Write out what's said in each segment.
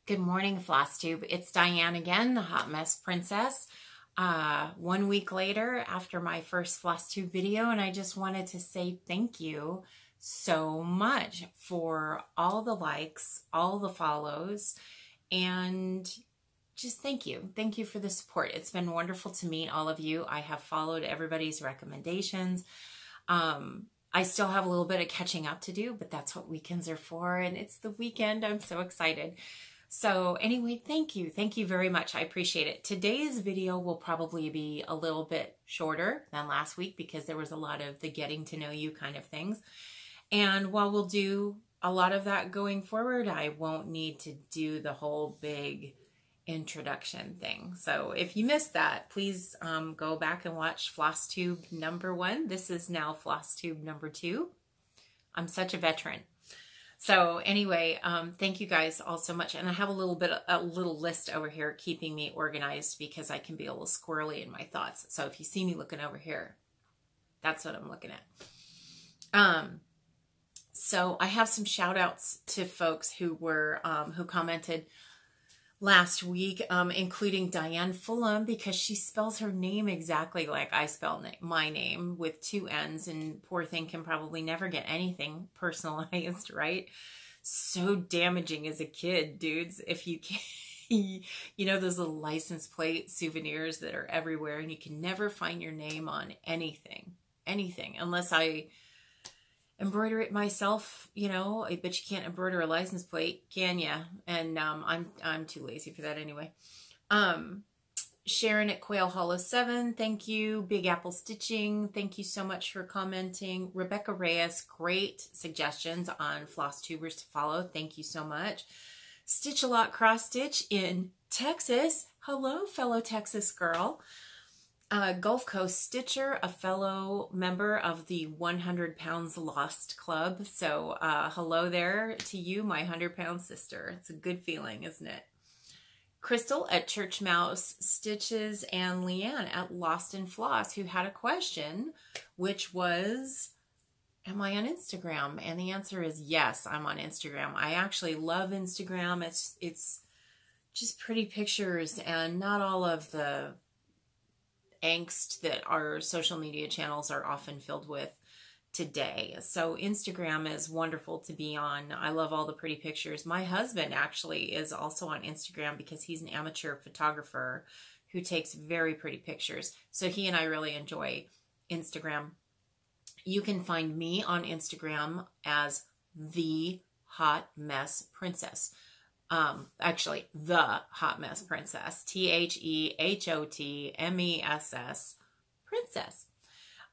Good morning, FlossTube. It's Diane again, the Hot Mess Princess. 1 week later after my first FlossTube video, and I just wanted to say thank you so much for all the likes, all the follows, and just thank you. Thank you for the support. It's been wonderful to meet all of you. I have followed everybody's recommendations. I still have a little bit of catching up to do, but that's what weekends are for, and it's the weekend. I'm so excited. So anyway, thank you. Thank you very much. I appreciate it. Today's video will probably be a little bit shorter than last week because there was a lot of the getting to know you kind of things. And while we'll do a lot of that going forward, I won't need to do the whole big introduction thing. So if you missed that, please go back and watch FlossTube #1. This is now FlossTube #2. I'm such a veteran. So anyway, thank you guys all so much. And I have a little list over here keeping me organized because I can be a little squirrely in my thoughts. So if you see me looking over here, that's what I'm looking at. So I have some shout outs to folks who were, who commented last week, including Diane Fulham, because she spells her name exactly like I spell my name with 2 N's, and poor thing can probably never get anything personalized, right? So damaging as a kid, dudes. If you can, you know, those little license plate souvenirs that are everywhere, and you can never find your name on anything, unless I embroider it myself, you know, but you can't embroider a license plate, can ya? And I'm too lazy for that anyway. Sharon at Quail Hollow 7, thank you. Big Apple Stitching, thank you so much for commenting. Rebecca Reyes, great suggestions on floss tubers to follow. Thank you so much. Stitch a Lot Cross Stitch in Texas. Hello, fellow Texas girl. Gulf Coast Stitcher, a fellow member of the 100 Pounds Lost Club. So hello there to you, my 100-pound sister. It's a good feeling, isn't it? Crystal at Church Mouse Stitches, and Leanne at Lost in Floss, who had a question, which was, am I on Instagram? And the answer is yes, I'm on Instagram. I actually love Instagram. It's just pretty pictures and not all of the angst that our social media channels are often filled with today. So Instagram is wonderful to be on. I love all the pretty pictures. My husband actually is also on Instagram because he's an amateur photographer who takes very pretty pictures. So he and I really enjoy Instagram. You can find me on Instagram as The Hot Mess Princess. Actually, The Hot Mess Princess, THEHOTMESS Princess,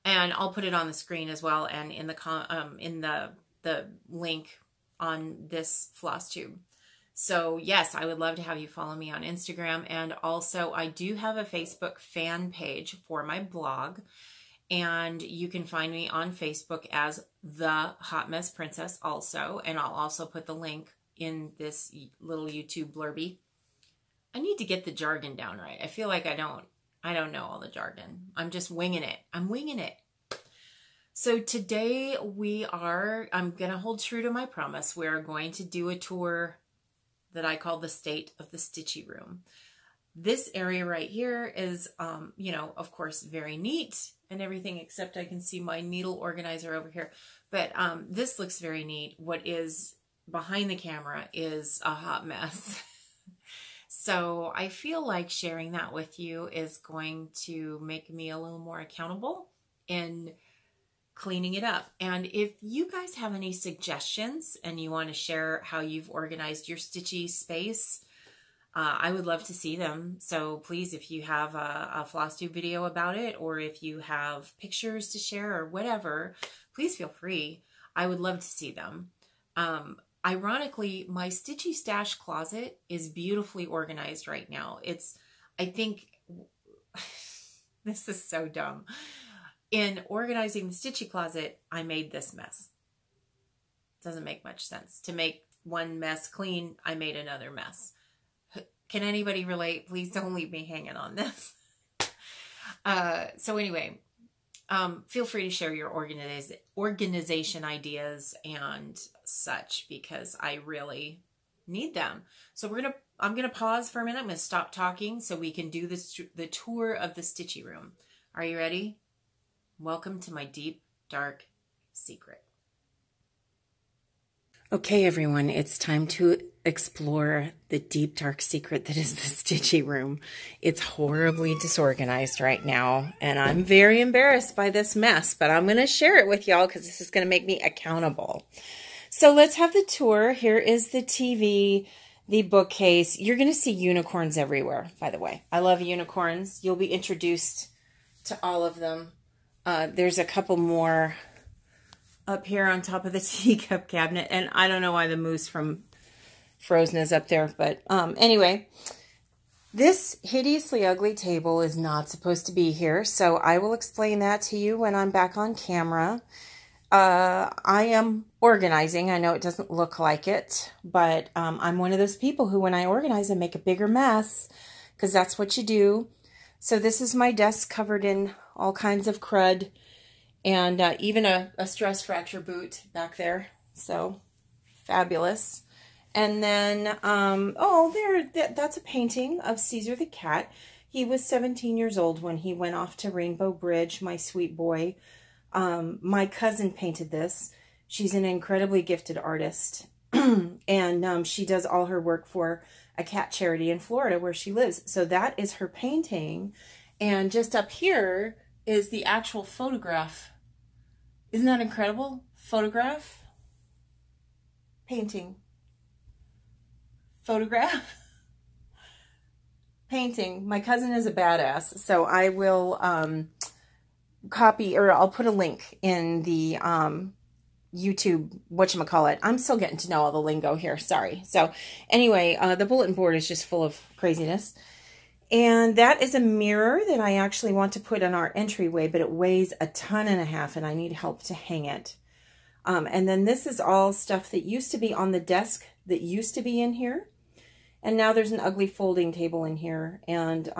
and I'll put it on the screen as well, and in the link on this floss tube. So yes, I would love to have you follow me on Instagram, and also I do have a Facebook fan page for my blog, and you can find me on Facebook as The Hot Mess Princess also, and I'll also put the link in this little YouTube blurby. I need to get the jargon down right. I feel like I don't know all the jargon. I'm just winging it. I'm winging it. So today I'm going to hold true to my promise. We're going to do a tour that I call the State of the Stitchy Room. This area right here is, you know, of course, very neat and everything, except I can see my needle organizer over here. But this looks very neat. What is behind the camera is a hot mess. So I feel like sharing that with you is going to make me a little more accountable in cleaning it up. And if you guys have any suggestions and you want to share how you've organized your stitchy space, I would love to see them. So please, if you have a FlossTube video about it, or if you have pictures to share or whatever, please feel free. I would love to see them. Ironically, my Stitchy Stash closet is beautifully organized right now. I think, this is so dumb. In organizing the Stitchy closet, I made this mess. Doesn't make much sense. To make one mess clean, I made another mess. Can anybody relate? Please don't leave me hanging on this. So anyway, feel free to share your organization ideas and such, because I really need them. So I'm gonna pause for a minute. I'm gonna stop talking so we can do this, the tour of the Stitchy Room. Are you ready? Welcome to my deep, dark secret. Okay, everyone, it's time to explore the deep, dark secret that is the Stitchy Room. It's horribly disorganized right now, and I'm very embarrassed by this mess, but I'm going to share it with y'all because this is going to make me accountable. So let's have the tour. Here is the TV, the bookcase. You're going to see unicorns everywhere, by the way. I love unicorns. You'll be introduced to all of them. There's a couple more up here on top of the teacup cabinet, and I don't know why the moose from Frozen is up there, but anyway, this hideously ugly table is not supposed to be here, so I will explain that to you when I'm back on camera. I am organizing. I know it doesn't look like it, but I'm one of those people who, when I organize, I make a bigger mess, because that's what you do. So this is my desk covered in all kinds of crud, and even a stress fracture boot back there. So fabulous. And then, that's a painting of Caesar the cat. He was 17 years old when he went off to Rainbow Bridge, my sweet boy. My cousin painted this. She's an incredibly gifted artist. And she does all her work for a cat charity in Florida where she lives. So that is her painting. And just up here is the actual photograph. Isn't that incredible? Photograph, painting, photograph, painting. My cousin is a badass, so I will copy, or I'll put a link in the YouTube, whatchamacallit. I'm still getting to know all the lingo here, sorry. So anyway, the bulletin board is just full of craziness. And that is a mirror that I actually want to put in our entryway, but it weighs 1.5 tons, and I need help to hang it. And then this is all stuff that used to be on the desk that used to be in here. And now there's an ugly folding table in here. And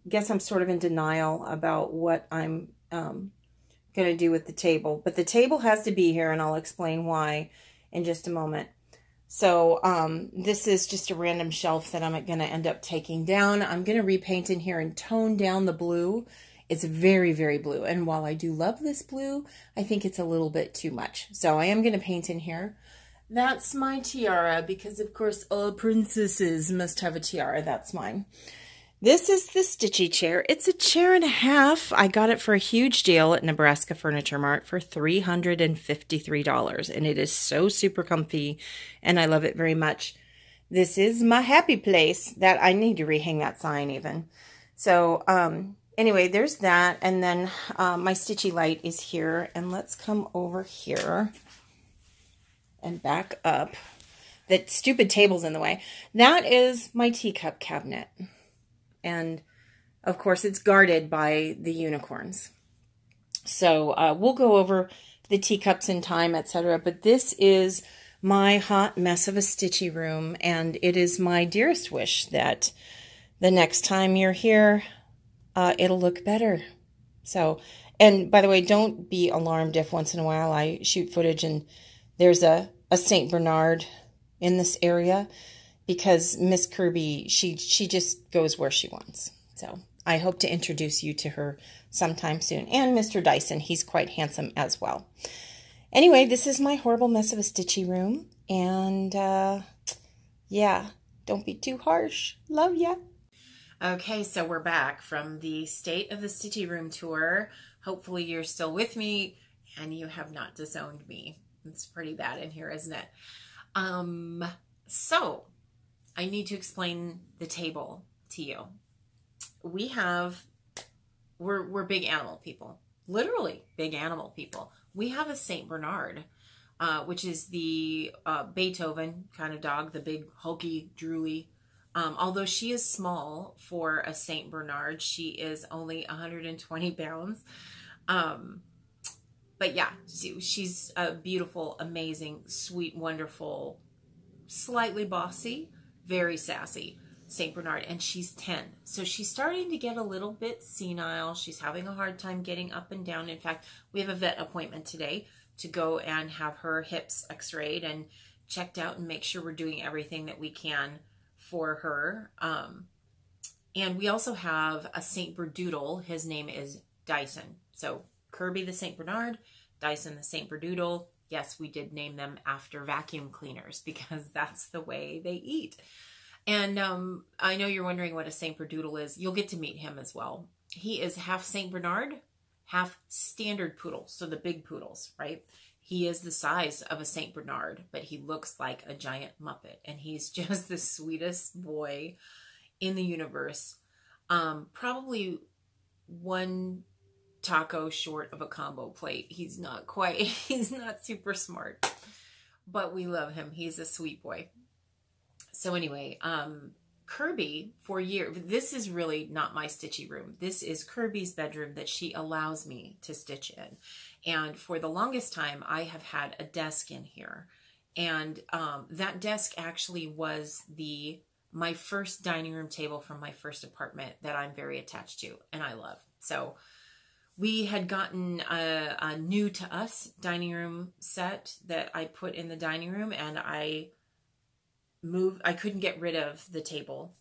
guess I'm sort of in denial about what I'm going to do with the table. But the table has to be here, and I'll explain why in just a moment. So this is just a random shelf that I'm going to end up taking down. I'm going to repaint in here and tone down the blue. It's very, very blue. And while I do love this blue, I think it's a little bit too much. So I am going to paint in here. That's my tiara, because of course all princesses must have a tiara. That's mine. This is the Stitchy chair. It's 1.5 years. I got it for a huge deal at Nebraska Furniture Mart for $353. And it is so super comfy, and I love it very much. This is my happy place. That I need to rehang that sign even. So anyway, there's that. And then my Stitchy light is here. And let's come over here and back up. That stupid table's in the way. That is my teacup cabinet. And of course it's guarded by the unicorns. So we'll go over the teacups in time, etc. But this is my hot mess of a Stitchy room, and it is my dearest wish that the next time you're here, it'll look better. So, and by the way, don't be alarmed if once in a while I shoot footage and there's a St. Bernard in this area, because Miss Kirby, she just goes where she wants. So I hope to introduce you to her sometime soon. And Mr. Dyson, he's quite handsome as well. Anyway, this is my horrible mess of a Stitchy room. And yeah, don't be too harsh. Love ya. Okay, so we're back from the State of the Stitchy Room tour. Hopefully you're still with me and you have not disowned me. It's pretty bad in here, isn't it? So I need to explain the table to you. We're big animal people, literally big animal people. We have a St. Bernard, which is the Beethoven kind of dog, the big hulky drooly. Although she is small for a St. Bernard, she is only 120 pounds. But yeah, she's a beautiful, amazing, sweet, wonderful, slightly bossy, very sassy St. Bernard, and she's 10. So she's starting to get a little bit senile. She's having a hard time getting up and down. In fact, we have a vet appointment today to go and have her hips x-rayed and checked out and make sure we're doing everything that we can for her. And we also have a Saint Berdoodle. His name is Dyson. So Kirby the Saint Bernard, Dyson the Saint Berdoodle. Yes, we did name them after vacuum cleaners because that's the way they eat. And I know you're wondering what a Saint Berdoodle is. You'll get to meet him as well. He is half Saint Bernard, half standard poodle. So the big poodles, right? He is the size of a Saint Bernard, but he looks like a giant Muppet. And he's just the sweetest boy in the universe. Probably one taco short of a combo plate. He's not super smart, but we love him. He's a sweet boy. So anyway, Kirby, for years, this is really not my Stitchy room. This is Kirby's bedroom that she allows me to stitch in. And for the longest time, I have had a desk in here. And that desk actually was my first dining room table from my first apartment that I'm very attached to and I love. So we had gotten a new to us dining room set that I put in the dining room, and I couldn't get rid of the table.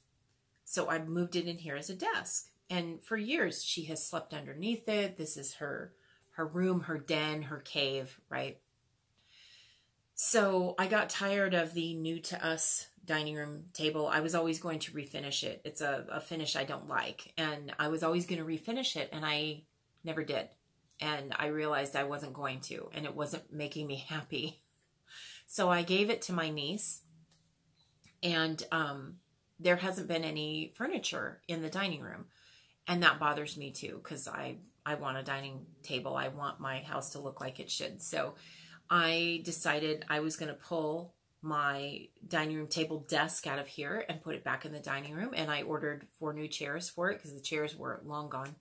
So I moved it in here as a desk. And for years, she has slept underneath it. This is her room, her den, her cave, right? So I got tired of the new to us dining room table. I was always going to refinish it. It's a finish I don't like. And I was always going to refinish it, and I never did. And I realized I wasn't going to, and it wasn't making me happy. So I gave it to my niece. And there hasn't been any furniture in the dining room. And that bothers me too, because I want a dining table. I want my house to look like it should. So I decided I was going to pull my dining room table desk out of here and put it back in the dining room. And I ordered 4 new chairs for it because the chairs were long gone.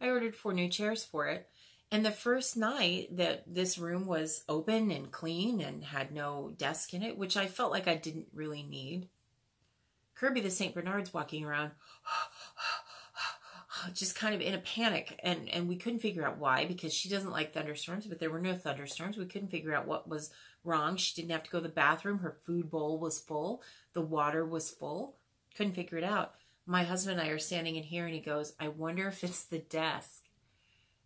I ordered 4 new chairs for it. And the first night that this room was open and clean and had no desk in it, which I felt like I didn't really need, Kirby the St. Bernard's walking around just kind of in a panic. And we couldn't figure out why, because she doesn't like thunderstorms, but there were no thunderstorms. We couldn't figure out what was wrong. She didn't have to go to the bathroom. Her food bowl was full. The water was full. Couldn't figure it out. My husband and I are standing in here, and he goes, I wonder if it's the desk.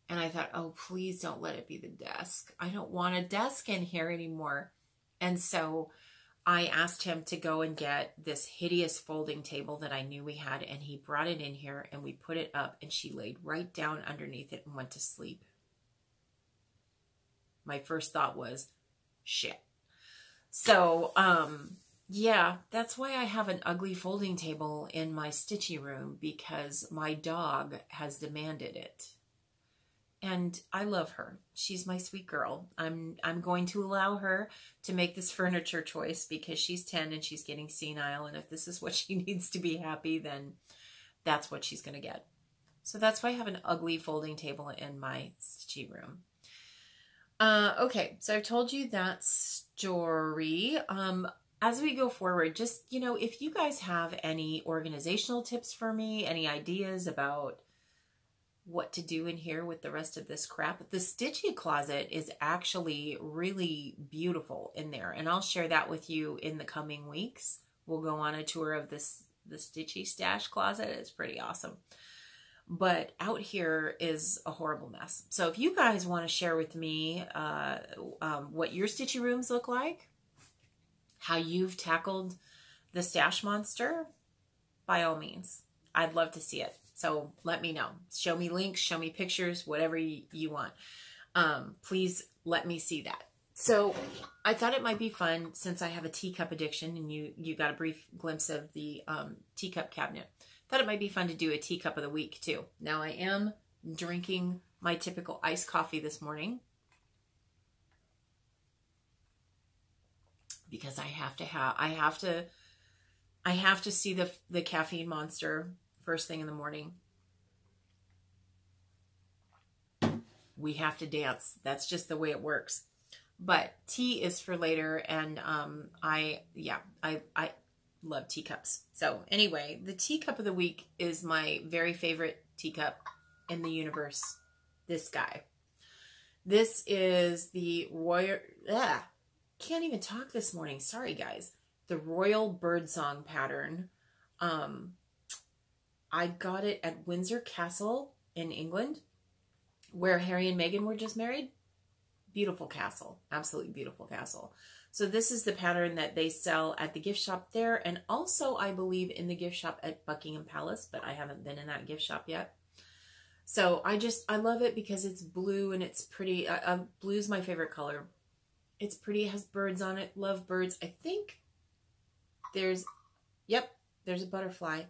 And I thought, oh, please don't let it be the desk. I don't want a desk in here anymore. And so I asked him to go and get this hideous folding table that I knew we had. And he brought it in here, and we put it up, and she laid right down underneath it and went to sleep. My first thought was, shit. So, yeah, that's why I have an ugly folding table in my Stitchy room, because my dog has demanded it. And I love her. She's my sweet girl. I'm going to allow her to make this furniture choice because she's 10 and she's getting senile. And if this is what she needs to be happy, then that's what she's going to get. So that's why I have an ugly folding table in my Stitchy room. Okay, so I've told you that story. As we go forward, just, if you guys have any organizational tips for me, any ideas about what to do in here with the rest of this crap. The Stitchy closet is actually really beautiful in there, and I'll share that with you in the coming weeks. We'll go on a tour of the Stitchy stash closet. It's pretty awesome. But out here is a horrible mess. So if you guys want to share with me what your Stitchy rooms look like, how you've tackled the stash monster, by all means, I'd love to see it. So let me know. Show me links, show me pictures, whatever you want. Please let me see that. So I thought it might be fun, since I have a teacup addiction, and you got a brief glimpse of the teacup cabinet. Thought it might be fun to do a teacup of the week too. Now I am drinking my typical iced coffee this morning, because I have to see the caffeine monster first thing in the morning. We have to dance. That's just the way it works. But tea is for later, and I love teacups. So anyway, the teacup of the week is my very favorite teacup in the universe. This guy. This is the can't even talk this morning. Sorry, guys. The Royal Birdsong pattern. I got it at Windsor Castle in England, where Harry and Meghan were just married. Beautiful castle. Absolutely beautiful castle. So this is the pattern that they sell at the gift shop there, and also I believe in the gift shop at Buckingham Palace, but I haven't been in that gift shop yet. So I love it because it's blue and it's pretty. Blue's my favorite color. It's pretty, it has birds on it. Love birds. I think there's a butterfly.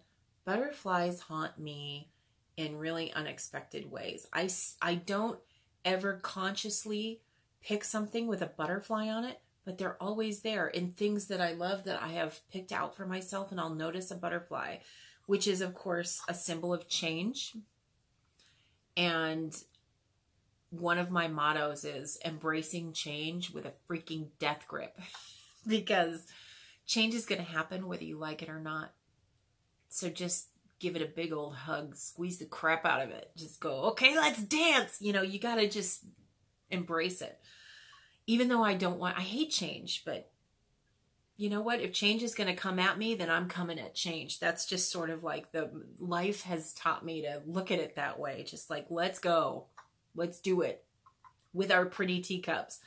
Butterflies haunt me in really unexpected ways. I don't ever consciously pick something with a butterfly on it, but they're always there in things that I love that I have picked out for myself, and I'll notice a butterfly, which is, of course, a symbol of change. And one of my mottos is embracing change with a freaking death grip, because change is going to happen whether you like it or not. So just give it a big old hug, squeeze the crap out of it. Just go, okay, let's dance. You know, you got to just embrace it. Even though I hate change, but you know what? If change is going to come at me, then I'm coming at change. That's just sort of like life has taught me to look at it that way. Just like, let's go. Let's do it with our pretty teacups.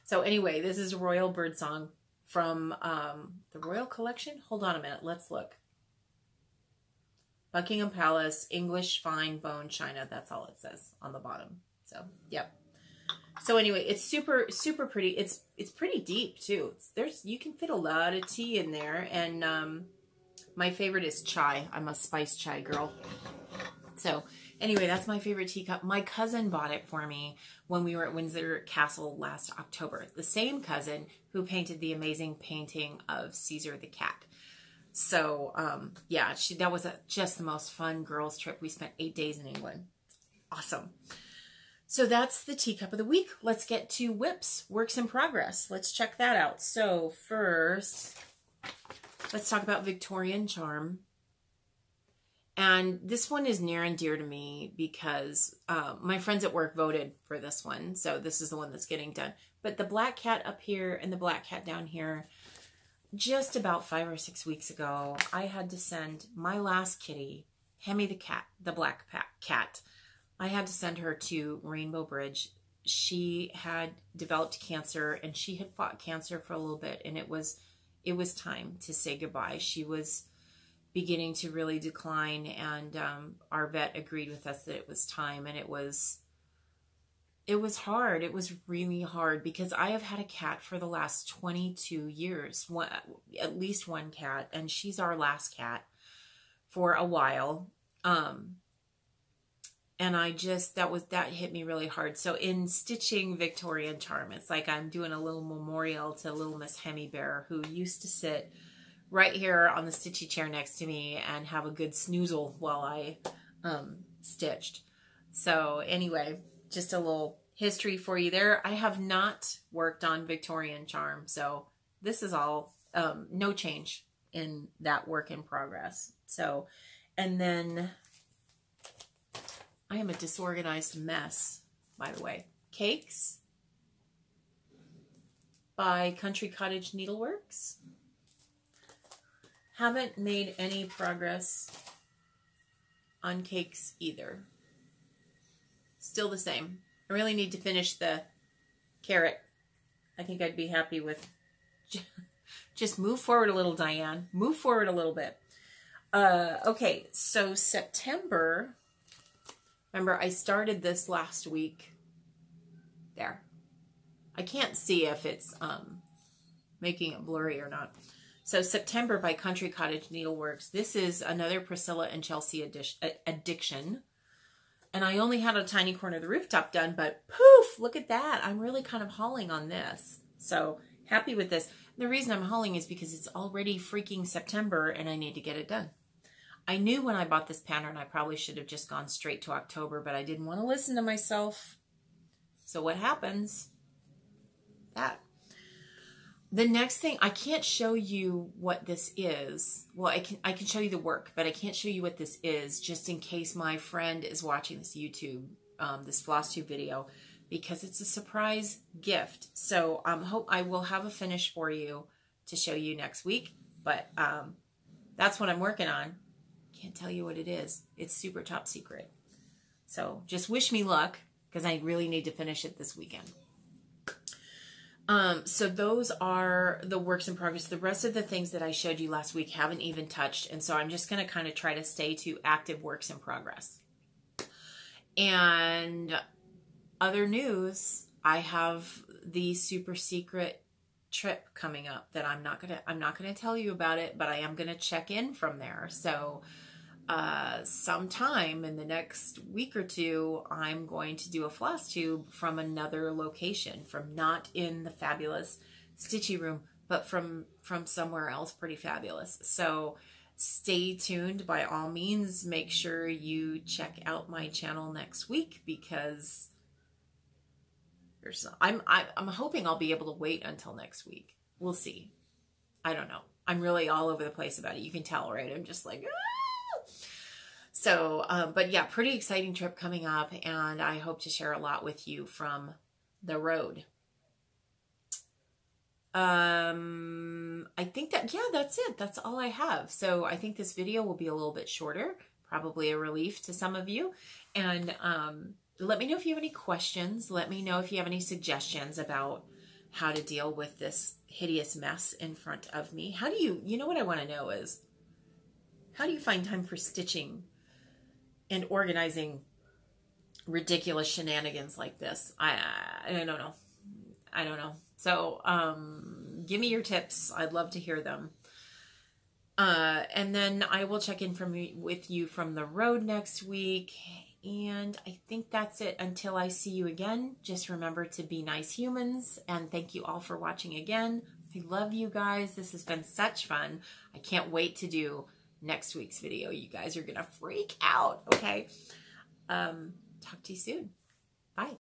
So anyway, this is Royal Birdsong from the Royal Collection. Hold on a minute. Let's look. Buckingham Palace, English fine bone china. That's all it says on the bottom. So, yep. So anyway, it's super, super pretty. It's pretty deep too. You can fit a lot of tea in there. And my favorite is chai. I'm a spiced chai girl. So anyway, that's my favorite teacup. My cousin bought it for me when we were at Windsor Castle last October. The same cousin who painted the amazing painting of Caesar the cat. So, yeah, that was just the most fun girls trip. We spent 8 days in England. Awesome. So that's the teacup of the week. Let's get to whips, works in progress. Let's check that out. So first, let's talk about Victorian Charm. And this one is near and dear to me because my friends at work voted for this one. So this is the one that's getting done. But the black cat up here and the black cat down here, just about 5 or 6 weeks ago, I had to send my last kitty, Hemi the cat, the black cat. I had to send her to Rainbow Bridge. She had developed cancer, and she had fought cancer for a little bit, and it was time to say goodbye. She was beginning to really decline, and our vet agreed with us that it was time, and it was hard. It was really hard because I have had a cat for the last 22 years, at least one cat, and she's our last cat for a while. And that hit me really hard. So in stitching Victorian Charm, it's like I'm doing a little memorial to little Miss Hemi Bear, who used to sit right here on the stitchy chair next to me and have a good snoozle while I stitched. So anyway, just a little history for you there. I have not worked on Victorian Charm, so this is all no change in that work in progress. So, and then I am a disorganized mess, by the way. Cakes by Country Cottage Needleworks. Haven't made any progress on cakes either. Still the same. I really need to finish the carrot. I think I'd be happy with just move forward a little, Diane. Move forward a little bit. Okay, so September. Remember, I started this last week. There. I can't see if it's making it blurry or not. So September by Country Cottage Needleworks. This is another Priscilla and Chelsea addiction. And I only had a tiny corner of the rooftop done, but poof, look at that. I'm really kind of hauling on this. So happy with this. The reason I'm hauling is because it's already freaking September and I need to get it done. I knew when I bought this pattern I probably should have just gone straight to October, but I didn't want to listen to myself. So what happens? That. The next thing, I can't show you what this is. Well, I can show you the work, but I can't show you what this is just in case my friend is watching this YouTube, this floss tube video. because it's a surprise gift. So hope I will have a finish for you to show you next week. But that's what I'm working on. Can't tell you what it is. It's super top secret. So just wish me luck, because I really need to finish it this weekend. So those are the works in progress. The rest of the things that I showed you last week haven't even touched. And so I'm just going to kind of try to stay to active works in progress. And other news, I have the super secret trip coming up that I'm not going to tell you about it, but I am going to check in from there. So sometime in the next week or two, I'm going to do a floss tube from another location, from not in the fabulous Stitchy Room, but from somewhere else pretty fabulous. So stay tuned. By all means, make sure you check out my channel next week, because I'm hoping I'll be able to wait until next week. We'll see. I don't know. I'm really all over the place about it. You can tell, right? I'm just like, ah! So, but yeah, pretty exciting trip coming up, and I hope to share a lot with you from the road. I think that, yeah, that's it. That's all I have. So I think this video will be a little bit shorter, probably a relief to some of you. And, let me know if you have any questions. Let me know if you have any suggestions about how to deal with this hideous mess in front of me. How do you know what I want to know is, how do you find time for stitching and organizing ridiculous shenanigans like this? I don't know. I don't know. So, give me your tips. I'd love to hear them. And then I will check in with you from the road next week. And I think that's it until I see you again. Just remember to be nice humans. And thank you all for watching again. I love you guys. This has been such fun. I can't wait to do next week's video. You guys are going to freak out. Okay. Talk to you soon. Bye.